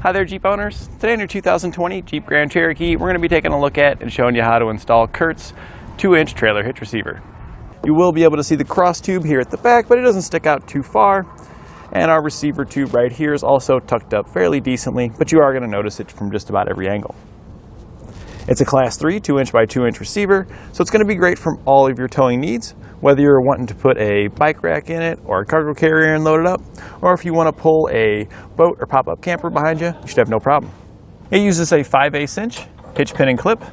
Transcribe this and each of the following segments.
Hi there, Jeep owners. Today in your 2020 Jeep Grand Cherokee, we're going to be taking a look at and showing you how to install Curtz 2-inch trailer hitch receiver. You will be able to see the cross tube here at the back, but it doesn't stick out too far. And our receiver tube right here is also tucked up fairly decently, but you are going to notice it from just about every angle. It's a Class 3 2-inch by 2-inch receiver, so it's going to be great from all of your towing needs, whether you're wanting to put a bike rack in it or a cargo carrier and load it up, or if you want to pull a boat or pop-up camper behind you, you should have no problem. It uses a 5/8 inch hitch pin and clip.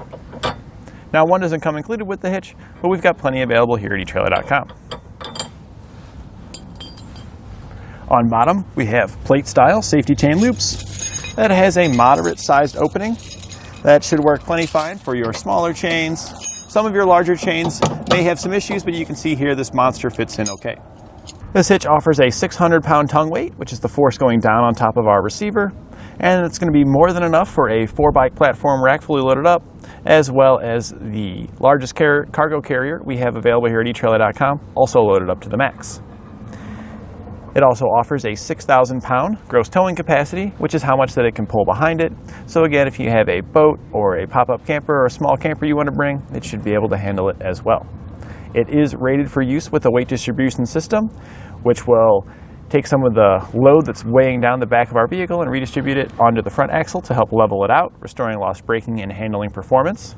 Now, one doesn't come included with the hitch, but we've got plenty available here at etrailer.com. On bottom, we have plate-style safety chain loops that has a moderate-sized opening. That should work plenty fine for your smaller chains. Some of your larger chains may have some issues, but you can see here this monster fits in okay. This hitch offers a 600-pound tongue weight, which is the force going down on top of our receiver, and it's going to be more than enough for a 4-bike platform rack fully loaded up, as well as the largest cargo carrier we have available here at etrailer.com, also loaded up to the max. It also offers a 6,000-pound gross towing capacity, which is how much that it can pull behind it. So again, if you have a boat or a pop-up camper or a small camper you want to bring, it should be able to handle it as well. It is rated for use with a weight distribution system, which will take some of the load that's weighing down the back of our vehicle and redistribute it onto the front axle to help level it out, restoring lost braking and handling performance.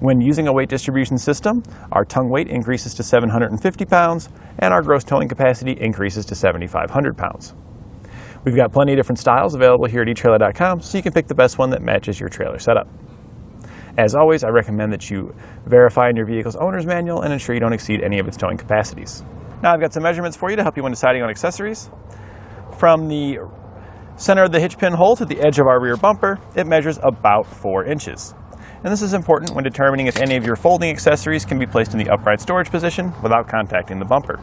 When using a weight distribution system, our tongue weight increases to 750 pounds and our gross towing capacity increases to 7,500 pounds. We've got plenty of different styles available here at etrailer.com, so you can pick the best one that matches your trailer setup. As always, I recommend that you verify in your vehicle's owner's manual and ensure you don't exceed any of its towing capacities. Now I've got some measurements for you to help you when deciding on accessories. From the center of the hitch pin hole to the edge of our rear bumper, it measures about 4 inches. And this is important when determining if any of your folding accessories can be placed in the upright storage position without contacting the bumper.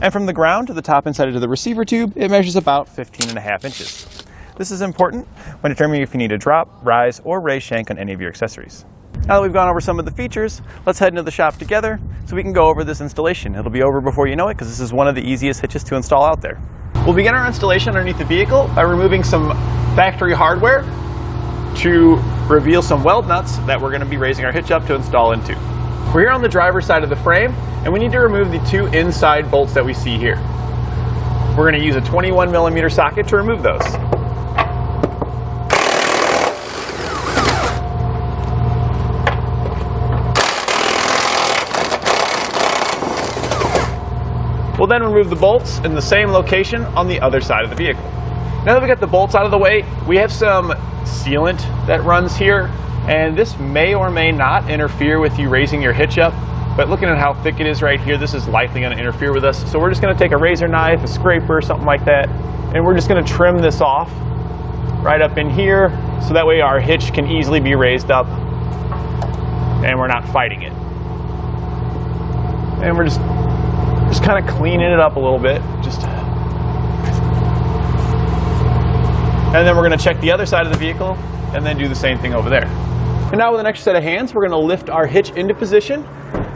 And from the ground to the top inside of the receiver tube, it measures about 15.5 inches. This is important when determining if you need to drop, rise, or raise shank on any of your accessories. Now that we've gone over some of the features, let's head into the shop together so we can go over this installation. It'll be over before you know it because this is one of the easiest hitches to install out there. We'll begin our installation underneath the vehicle by removing some factory hardware to reveal some weld nuts that we're going to be raising our hitch up to install into. We're here on the driver's side of the frame, and we need to remove the 2 inside bolts that we see here. We're going to use a 21mm socket to remove those. We'll then remove the bolts in the same location on the other side of the vehicle. Now that we got the bolts out of the way, we have some sealant that runs here, and this may or may not interfere with you raising your hitch up, but looking at how thick it is right here, this is likely going to interfere with us. So we're just going to take a razor knife, a scraper, something like that, and we're just going to trim this off right up in here, so that way our hitch can easily be raised up and we're not fighting it. And we're just kind of cleaning it up a little bit, and then we're going to check the other side of the vehicle and then do the same thing over there. And now with an extra set of hands, we're going to lift our hitch into position,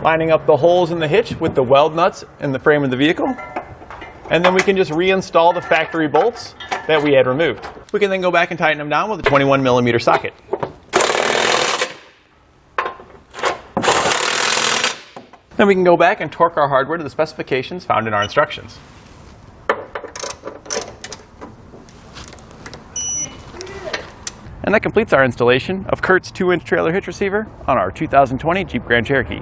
lining up the holes in the hitch with the weld nuts in the frame of the vehicle. And then we can just reinstall the factory bolts that we had removed. We can then go back and tighten them down with a 21mm socket. Then we can go back and torque our hardware to the specifications found in our instructions. And that completes our installation of Curtz 2-inch trailer hitch receiver on our 2020 Jeep Grand Cherokee.